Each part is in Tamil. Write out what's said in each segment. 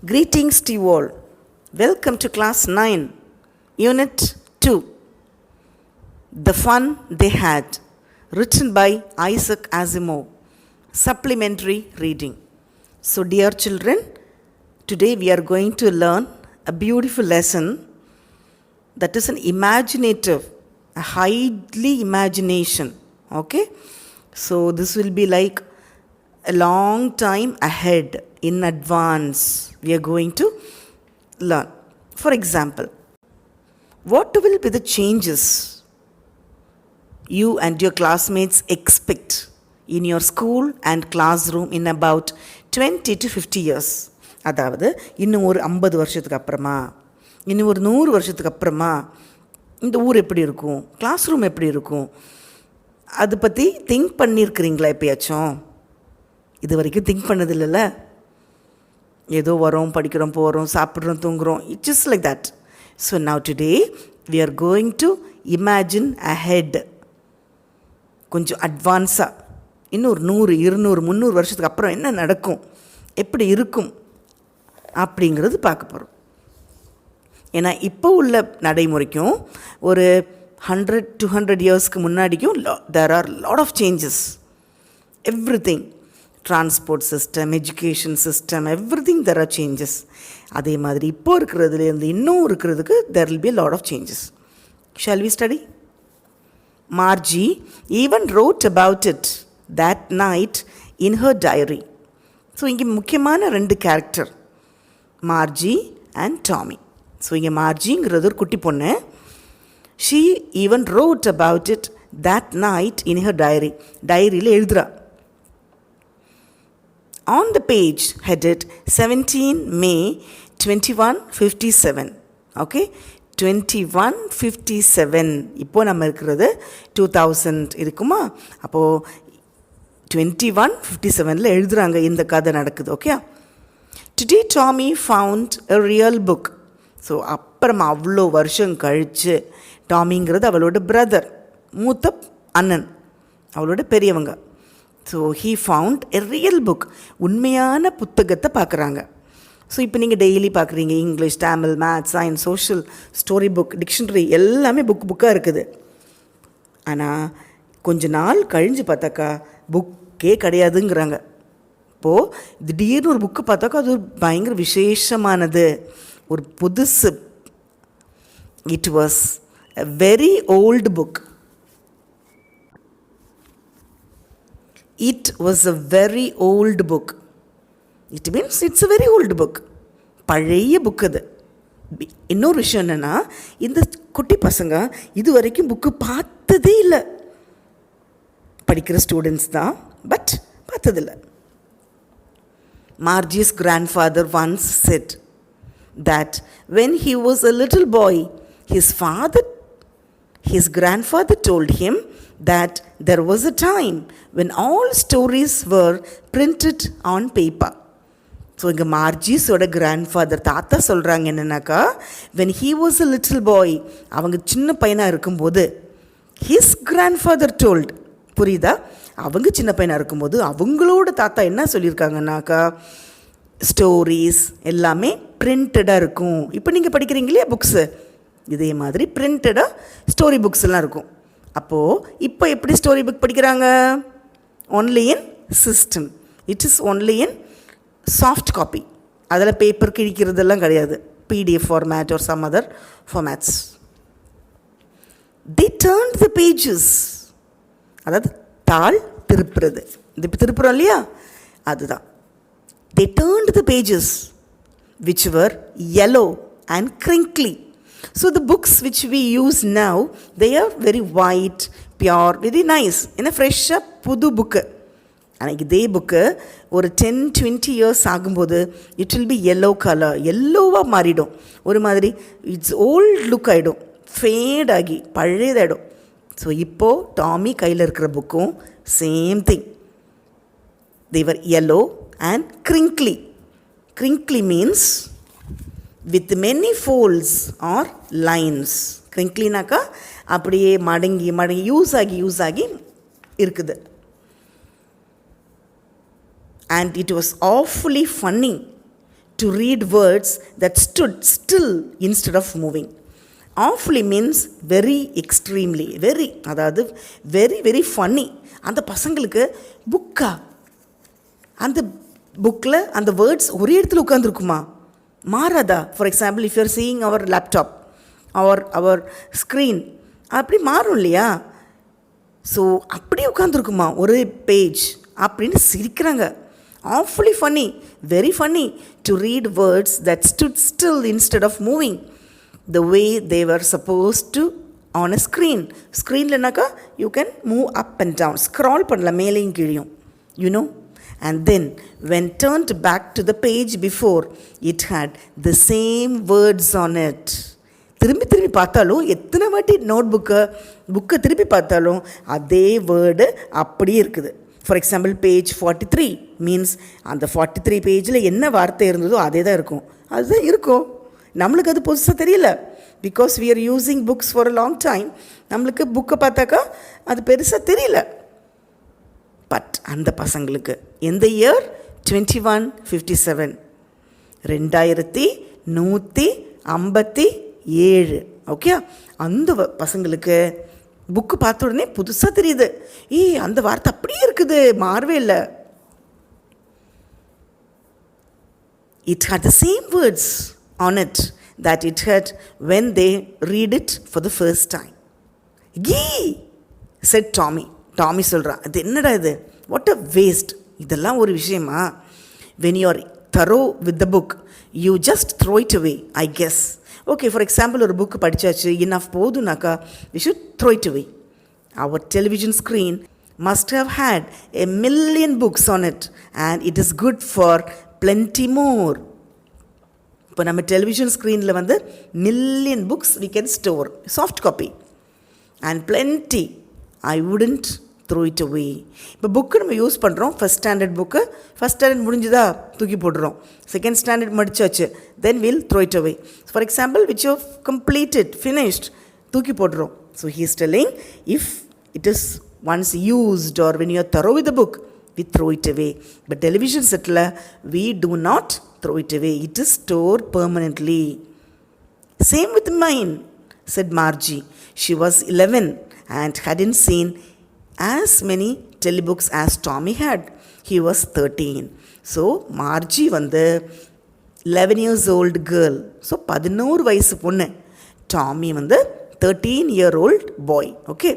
Greetings to you all. Welcome to class 9, unit 2. The Fun They Had, written by Isaac Asimov. Supplementary reading. So dear children, today we are going to learn a beautiful lesson that is an imaginative, a highly imagination. Okay? So this will be like a long time ahead, in advance, we are going to learn. For example, what will be the changes you and your classmates expect in your school and classroom in about 20 to 50 years? அதாவது இன்னும் ஒரு 50 வருஷத்துக்கு அப்புறமா, இன்னும் ஒரு 100 வருஷத்துக்கு அப்புறமா இந்த ஊர் எப்படி இருக்கும், கிளாஸ் ரூம் எப்படி இருக்கும், அதை பற்றி திங்க் பண்ணியிருக்கிறீங்களா? எப்பயாச்சும் இது வரைக்கும் திங்க் பண்ணதில்லைல்ல. ஏதோ வரோம், படிக்கிறோம், போகிறோம், சாப்பிட்றோம், தூங்குகிறோம். It's just like that. So now today we are going to imagine ahead. கொஞ்சம் அட்வான்ஸாக இன்னும் ஒரு 100, 200, 300 வருஷத்துக்கு அப்புறம் என்ன நடக்கும், எப்படி இருக்கும் அப்படிங்கிறது பார்க்க போகிறோம். ஏன்னா இப்போ உள்ள நடைமுறைக்கும் ஒரு 100-200 இயர்ஸ்க்கு முன்னாடிக்கும் there are lot of changes. Everything, transport system, education system, everything there are changes. அதே மாதிரி இப்போ இருக்கிறதுலேருந்து இன்னும் இருக்கிறதுக்கு there will be a lot of changes. Shall we study? Margie even wrote about it that night in her diary. So இங்கே முக்கியமான 2 character, Margie and Tommy. So இங்கே மார்ஜிங்கிறது ஒரு குட்டி பொண்ணு. She even wrote about it that night in her diary. டைரியில் எழுதுறா. On the page headed 17 May 2157. Okay, 2157. இப்போது நம்ம இருக்கிறது 2000 இருக்குமா? அப்போது 2157 எழுதுகிறாங்க, இந்த கதை நடக்குது. Okay, today Tommy found a real book. So அப்புறமா அவ்வளோ வருஷம் கழித்து, டாமிங்கிறது அவளோட பிரதர், மூத்த அண்ணன், அவளோட பெரியவங்க. So he found a real book. உண்மையான புத்தகத்தை பார்க்குறாங்க. ஸோ இப்போ நீங்கள் டெய்லி பார்க்குறீங்க, English, Tamil, maths, science, social, story book, dictionary எல்லாமே புக்காக இருக்குது. ஆனால் கொஞ்ச நாள் கழிஞ்சு பார்த்தாக்கா புக்கே கிடையாதுங்கிறாங்க. இப்போது திடீர்னு ஒரு புக்கு பார்த்தாக்கா அது ஒரு பயங்கர விசேஷமானது, ஒரு புதுசு. It was a very old book. It was a very old book. It means it's a very old book. பழைய புக் அது. இன்னொரு விஷயம் என்னென்னா, இந்த குட்டி பசங்க இது வரைக்கும் புக்கு பார்த்ததே இல்லை. படிக்கிற ஸ்டூடெண்ட்ஸ் தான், பட் பார்த்ததில்லை. Margie's grandfather once said that when he was a little boy, his grandfather told him that there was a time when all stories were printed on paper. So இங்கே மார்ஜிஸோட கிராண்ட்ஃபாதர், தாத்தா சொல்கிறாங்க என்னென்னாக்கா, when he was a little boy, அவங்க சின்ன பையனாக இருக்கும்போது, his grandfather told, புரியுதா? அவங்க சின்ன பையனாக இருக்கும்போது அவங்களோட தாத்தா என்ன சொல்லியிருக்காங்கன்னாக்கா, ஸ்டோரிஸ் எல்லாமே பிரிண்டடாக இருக்கும். இப்போ நீங்கள் படிக்கிறீங்க இல்லையா புக்ஸு, இதே மாதிரி பிரிண்டடாக ஸ்டோரி புக்ஸ் எல்லாம் இருக்கும். அப்போது இப்போ எப்படி ஸ்டோரி புக் படிக்கிறாங்க? Only in system. It is only in soft copy. அதில் பேப்பர் கிழிக்கிறதெல்லாம் கிடையாது. PDF format or some other formats. they turned the pages. அதாவது தாள் திருப்புறது. இது இப்போ திருப்புறோம் இல்லையா, அதுதான். they turned the pages which were yellow and crinkly. So the books which we use now, they are very white, pure, very nice. In a fresh புது புக்கு. ஆனால் இதே புக்கு ஒரு 10-20 இயர்ஸ் ஆகும்போது it will be yellow colour, எல்லோவாக மாறிடும். ஒரு மாதிரி இட்ஸ் ஓல்ட் லுக் ஆகிடும், ஃபேட் ஆகி பழையதாகிடும். ஸோ இப்போது டாமி கையில் இருக்கிற புக்கும் same thing. they were yellow and crinkly. crinkly means with many folds or lines. crinklyனாக்கா அப்படியே மடங்கி யூஸ் ஆகி இருக்குது. and it was awfully funny to read words that stood still instead of moving. Awfully means very extremely, very, அதாவது very very funny. அந்த பசங்களுக்கு புக்கா, அந்த புக்கில் அந்த வேர்ட்ஸ் ஒரே இடத்துல உட்காந்துருக்குமா, மாறாதா? For example, if you're seeing our laptop our screen, அப்படி மாறும் இல்லையா? ஸோ அப்படியே உட்காந்துருக்குமா ஒரு பேஜ் அப்படின்னு சிரிக்கிறாங்க. awfully funny, very funny to read words that stood still instead of moving the way they were supposed to on a screen. Screenலனாக்கா you can move up and down, scroll பண்ணலாம் மேலேயும் கீழையும், you know. And then when turned back to the page before, it had the same words on it. திரும்பி திரும்பி பார்த்தாலும், எத்தனை வாட்டி புக்கை திருப்பி பார்த்தாலும் அதே வேர்டு அப்படியே இருக்குது. ஃபார் எக்ஸாம்பிள், பேஜ் 43 மீன்ஸ் அந்த 43 பேஜில் என்ன வார்த்தை இருந்ததோ அதே தான் இருக்கும். அதுதான் இருக்கும். நம்மளுக்கு அது புதுசாக தெரியல. Because we are using books for a long time. நம்மளுக்கு புக்கை பார்த்தாக்கா அது பெருசாக தெரியல. பட் அந்த பசங்களுக்கு எந்த இயர்? 2157, 2157. ஓகே, அந்த பசங்களுக்கு புக்கு பார்த்த உடனே புதுசாக தெரியுது. அந்த வார்த்தை அப்படியே இருக்குது, மாறவே இல்லை. It had the same words on it that it had when they read it for the first time. Gee, said Tommy. Tommy சொல்கிறான், அது என்னடா இது, வாட் அ வேஸ்ட், இதெல்லாம் ஒரு விஷயமா? when you are thorough with the book, you just throw it away, I guess. Okay, for example, ஒரு புக்கு படித்தாச்சு, இனஃப் போதுனாக்கா we should throw it away. Our television screen must have had a million books on it and it is good for plenty more. இப்போ நம்ம டெலிவிஷன் ஸ்க்ரீனில் வந்து million books we can store, soft copy, and plenty. I wouldn't throw it away. இப்போ புக்கு நம்ம யூஸ் பண்ணுறோம். First standard book, first standard முடிஞ்சுதா தூக்கி போடுறோம். செகண்ட் ஸ்டாண்டர்ட் முடிச்சாச்சு, then will throw it away. For example, which you completed, finished, தூக்கி போடுறோம். So he is telling, if it is once used or when you are through with the book, we throw it away. But television set la we do not throw it away, it is stored permanently. Same with mine, said Margie. She was 11 and hadn't seen as many telebooks as Tommy had. He was 13. So Margie வந்து 11 years old girl, so 11 வயசு பொண்ணு. Tommy வந்து 13-year-old boy. Okay,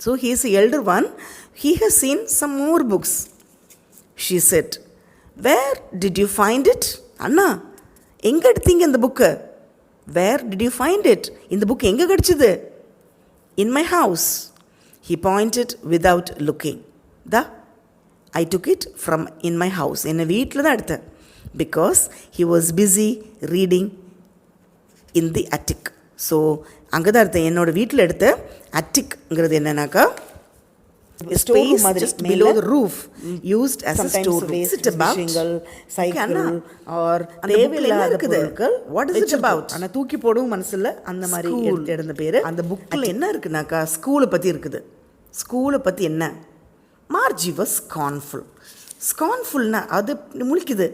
so he is the elder one. He has seen some more books. She said, where did you find it? Anna, எங்க எடுத்தீங்க இந்த book? Where did you find it? இந்த புக் எங்க கிடைச்சது? In my house. He pointed without looking. I took it from in my house. என்ன வீட்டில் தான் எடுத்தேன். Because he was busy reading in the attic. So அங்கே தான் எடுத்தேன், என்னோட வீட்டில் எடுத்த. atticங்கிறது என்னன்னாக்கா, space just below the roof, used as a storeroom. Is it about cycle or தேவையில்லாத பொருட்கள்? What is it about? ஆனா தூக்கி போடவும் மனசில்ல, அந்த மாதிரி எடுத்த பேரு. அந்த புக்கில் என்ன இருக்குனாக்கா, ஸ்கூலை பற்றி இருக்குது. ஸ்கூலை பற்றி என்ன? Margie was scornful. ஸ்கார்ன்ஃபுல்னா அது முழிக்குது.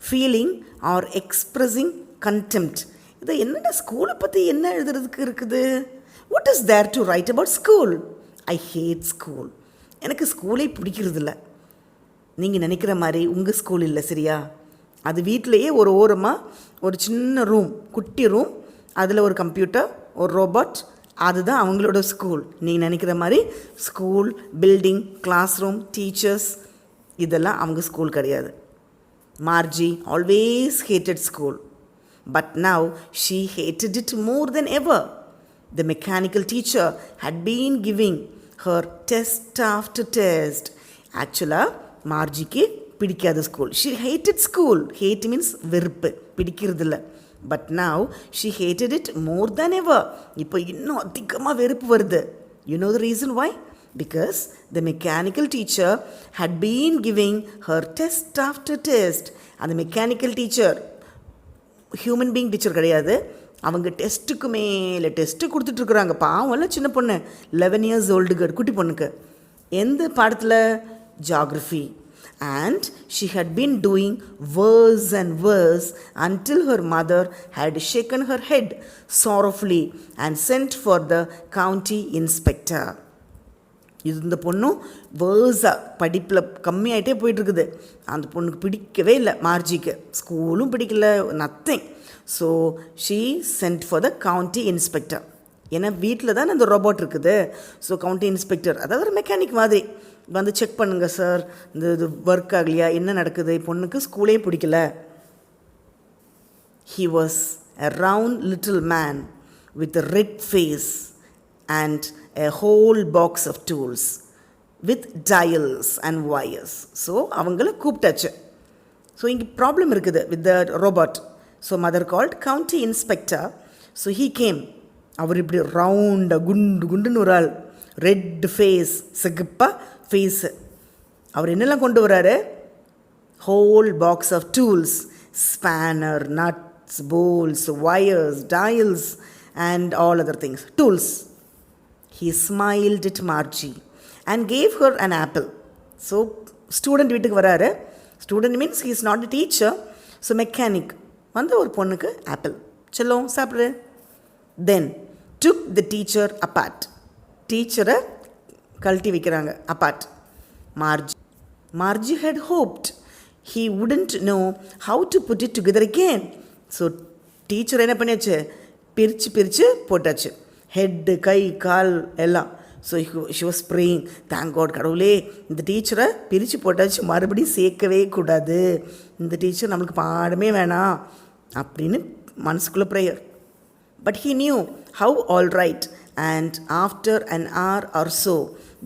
Feeling or expressing contempt. இதை என்னடா ஸ்கூலை பற்றி என்ன எழுதுறதுக்கு இருக்குது? What is there to write about school? I hate school. எனக்கு ஸ்கூலே பிடிக்கிறதில்ல. நீங்கள் நினைக்கிற மாதிரி உங்கள் ஸ்கூல் இல்லை, சரியா? அது வீட்டிலையே ஒரு ஓரமாக ஒரு சின்ன ரூம், குட்டி ரூம், அதில் ஒரு கம்ப்யூட்டர், ஒரு ரோபோட், அதுதான் அவங்களோட ஸ்கூல். நீங்கள் நினைக்கிற மாதிரி school, building, class room, teachers, இதெல்லாம் அவங்க ஸ்கூல் கிடையாது. Margie always hated school. But now she hated it more than ever. The mechanical teacher had been giving her test after test. Actually, Marjiki பிடிக்காத school. She hated school. Hate means வெறுப்பு, பிடிக்கிறதில்ல. But now she hated it more than ever. இப்போ இன்னும் அதிகமாக வெறுப்பு வருது. You know the reason why? Because the mechanical teacher had been giving her test after test. அந்த mechanical teacher human being teacher கிடையாது. அவங்க டெஸ்ட்டுக்கு மேலே டெஸ்ட்டு கொடுத்துட்ருக்குறாங்க. பாவம்ல சின்ன பொண்ணு, 11 years old குட்டி பொண்ணுக்கு. எந்த பாடத்தில்? Geography. And she had been doing worse and worse until her mother had shaken her head sorrowfully and sent for the county inspector. இது இந்த பொண்ணும் வேர்ஸாக படிப்பில் கம்மியாகிட்டே போயிட்டுருக்குது. அந்த பொண்ணுக்கு பிடிக்கவே இல்லை, மார்ஜிக்கு ஸ்கூலும் பிடிக்கல, nothing. So she send for the county inspector. ஏன்னா வீட்டில் தான் அந்த ரோபோட் இருக்குது. ஸோ கவுண்டி இன்ஸ்பெக்டர், அதாவது ஒரு மெக்கானிக் மாதிரி, வந்து செக் பண்ணுங்கள் சார், இது ஒர்க் ஆகலையா, என்ன நடக்குது, பொண்ணுக்கு ஸ்கூலே பிடிக்கல. He was a round little man with a red face and a whole box of tools with dials and wires. So அவங்கள கூப்பிட்டாச்சு. ஸோ இங்கே ப்ராப்ளம் இருக்குது with the robot. So mother called county inspector. So he came. அவர் இப்படி ரவுண்டாக குண்டுன்னு ஒரு ஆள், ரெட் ஃபேஸ், சிகப்பாக ஃபேஸு. அவர் என்னெல்லாம் கொண்டு வராரு? Whole box of tools, spanner, nuts, bolts, wires, dials and all other things, tools. He smiled at Margie and gave her an apple. So student வீட்டுக்கு வராரு. Student means he is not a teacher. So mechanic வந்து ஒரு பொண்ணுக்கு ஆப்பிள், செல்லோ சாப்பிட்ரு. Then took the teacher apart. டீச்சரை கழட்டி வைக்கிறாங்க apart. Margie had hoped he wouldn't know how to put it together again. So teacher என்ன பண்ணியாச்சு? பிரித்து போட்டாச்சு, ஹெட்டு, கை, கால் எல்லாம். So she was praying, thank God, கடவுளே இந்த டீச்சரை பிரித்து போட்டாச்சு, மறுபடியும் சேர்க்கவே கூடாது, இந்த டீச்சர் நம்மளுக்கு பாடமே வேணாம் அப்படின்னு மனசுக்குள்ளே prayer. But he knew how all right. And after an hour or so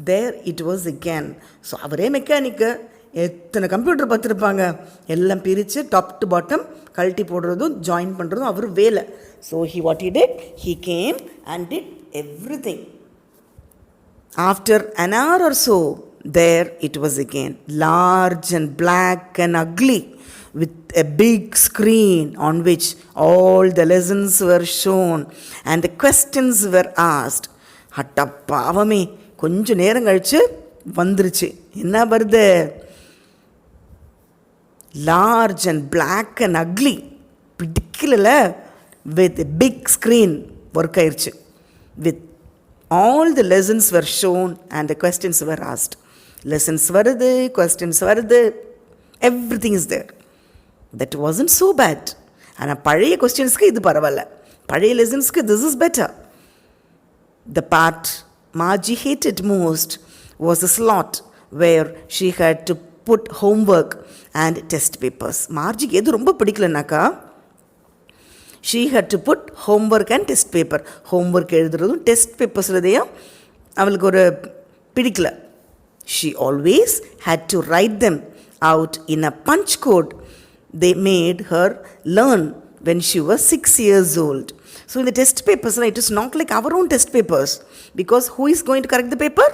there it was again. So அவரே மெக்கானிக்கு, எத்தனை கம்ப்யூட்டர் பார்த்துருப்பாங்க, எல்லாம் பிரித்து டாப் டு பாட்டம் கழட்டி போடுறதும் ஜாயின் பண்ணுறதும் அவர் வேலை. So what he did, he came and did everything. After an hour or so, there it was again, large and black and ugly, with a big screen on which all the lessons were shown and the questions were asked. அட்டப்பாவமே, கொஞ்சம் நேரம் கழிச்சு வந்துருச்சு. என்ன வருது? large and black and ugly, பிடிக்கல, with a big screen, work ஆயிடுச்சு. with all the lessons were shown and the questions were asked. lessons வருது, questions வருது, everything is there. that wasn't so bad. ஆனால் பழைய கொஸ்டின்ஸ்க்கு இது பரவாயில்ல, பழைய லெசன்ஸ்க்கு this is better. the part Margie hated most was the slot where she had to put homework and test papers. மார்ஜிக்கு எது ரொம்ப பிடிக்கலனாக்கா, she had to put homework and test paper. homework எழுதுறதும் டெஸ்ட் பேப்பர்ஸ்லதையும் அவளுக்கு ஒரு பிடிக்கல. she always had to write them out in a punch code they made her learn when she was 6 years old. So in the test papers, it is not like our own test papers, because who is going to correct the paper?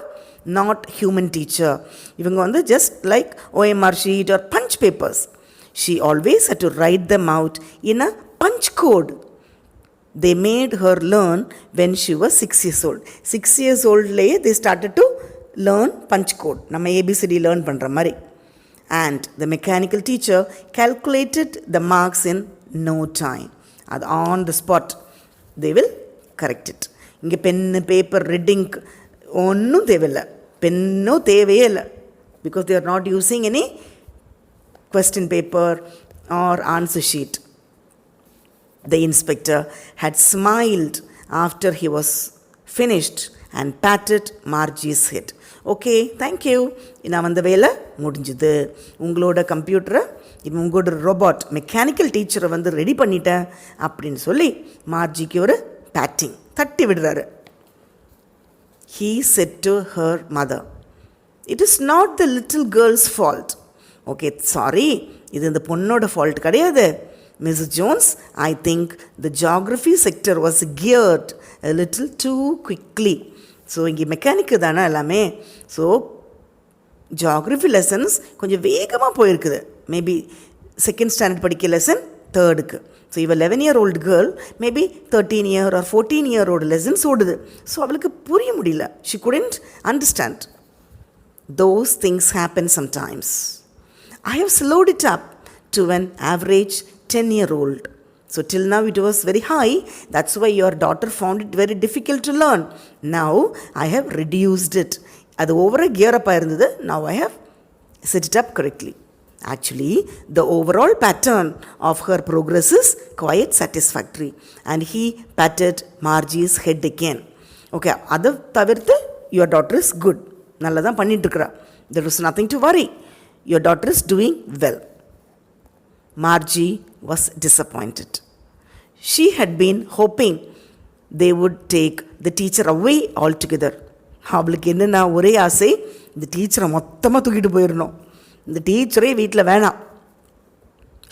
Not human teacher. இவங்க வந்து just like OMR sheet or punch papers. She always had to write them out in a punch code they made her learn when she was 6 years old. 6 years old லேயே they started to learn punch code. நம்ம ABCD learn பண்ணுற மாதிரி. And the mechanical teacher calculated the marks in no time. அது on the spot they will correct it. இங்கே பென்னு, பேப்பர், ரெட் இங்க் ஒன்றும் தேவையில்லை, பென்னும் தேவையே இல்லை, because they are not using any question paper or answer sheet. The inspector had smiled after he was finished and patted Margie's head. Okay, thank you, நான் வந்த வேலை முடிஞ்சுது, உங்களோட கம்ப்யூட்டரை, உங்களோட ரோபாட் மெக்கானிக்கல் டீச்சரை வந்து ரெடி பண்ணிட்டேன் அப்படின்னு சொல்லி மார்ஜிக்கு ஒரு பேட்டிங் தட்டி விடுறாரு. He said to her mother, it is not the little girl's fault. Okay, sorry, இது இந்த பொண்ணோட ஃபால்ட் கிடையாது. Mrs. Jones, I think the geography sector was geared a little too quickly. So இங்கே மெக்கானிக்கு தானே எல்லாமே. ஸோ ஜியாகிரஃபி லெசன்ஸ் கொஞ்சம் வேகமாக போயிருக்குது. மேபி செகண்ட் ஸ்டாண்டர்ட் படிக்க லெசன் தேர்டுக்கு. ஸோ இவ 11-year-old girl maybe 13-year or 14-year-old lessons ஓடுது. ஸோ அவளுக்கு புரிய முடியல. She couldn't understand. Those things happen sometimes. I have slowed it up to an average 10-year-old. So till now it was very high. That's why your daughter found it very difficult to learn. Now I have reduced it. அது ஓவர கியர் அப்பாக இருந்தது. Now I have set it up correctly. Actually, the overall pattern of her progress is quite satisfactory. And he patted Margie's head again. Okay, அதை தவிர்த்து your daughter is good. நல்லா தான் பண்ணிட்டு இருக்கிறா. There is nothing to worry. Your daughter is doing well. Margie was disappointed. She had been hoping they would take the teacher away altogether. அவளுக்கு என்னென்னா ஒரே ஆசை, இந்த டீச்சரை மொத்தமாக தூக்கிட்டு போயிடணும், இந்த டீச்சரே வீட்டில் வேணாம்.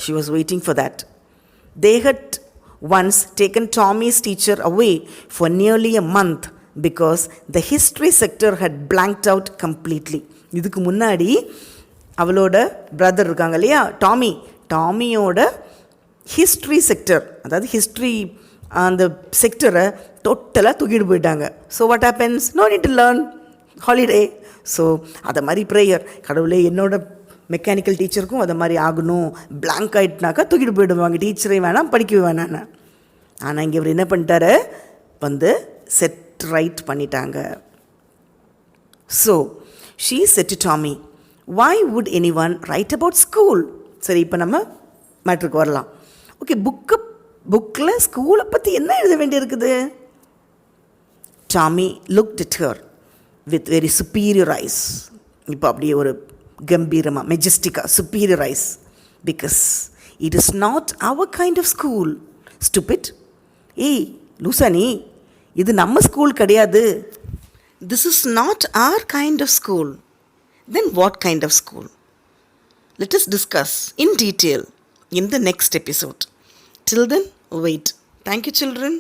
She was waiting for that. They had once taken Tommy's teacher away for nearly a month because the history sector had blanked out completely. இதுக்கு முன்னாடி அவளோட பிரதர் இருக்காங்க இல்லையா, டாமியோட ஹிஸ்ட்ரி செக்டர், அதாவது ஹிஸ்ட்ரி அந்த செக்டரை டோட்டலாக தூக்கிட்டு போயிட்டாங்க. So what happens, no need to learn, holiday. So அதை மாதிரி ப்ரேயர், கடவுளே என்னோட மெக்கானிக்கல் டீச்சருக்கும் அதை மாதிரி ஆகணும், பிளாங்க் ஆகிட்டுனாக்கா தூக்கிட்டு போயிடுவாங்க, டீச்சரே வேணாம் படிக்கவே வேணான்னு. ஆனால் இங்கே இவர் என்ன பண்ணிட்டாரு, வந்து செட் ரைட் பண்ணிட்டாங்க. So she said to Tommy, why would anyone write about school? சரி, இப்போ நம்ம மேட்ருக்கு வரலாம். ஓகே, புக்கில் ஸ்கூலை பற்றி என்ன எழுத வேண்டியிருக்குது? Tommy looked at her with very superior eyes. இப்போ அப்படியே ஒரு கம்பீரமாக, மெஜஸ்டிக்காக, superior eyes. Because it is not our kind of school. Stupid. ஏய் லூசானி, இது நம்ம ஸ்கூல் கிடையாது. This is not our kind of school. Then what kind of school? Let us discuss in detail in the next episode. Till then, wait. Thank you, children.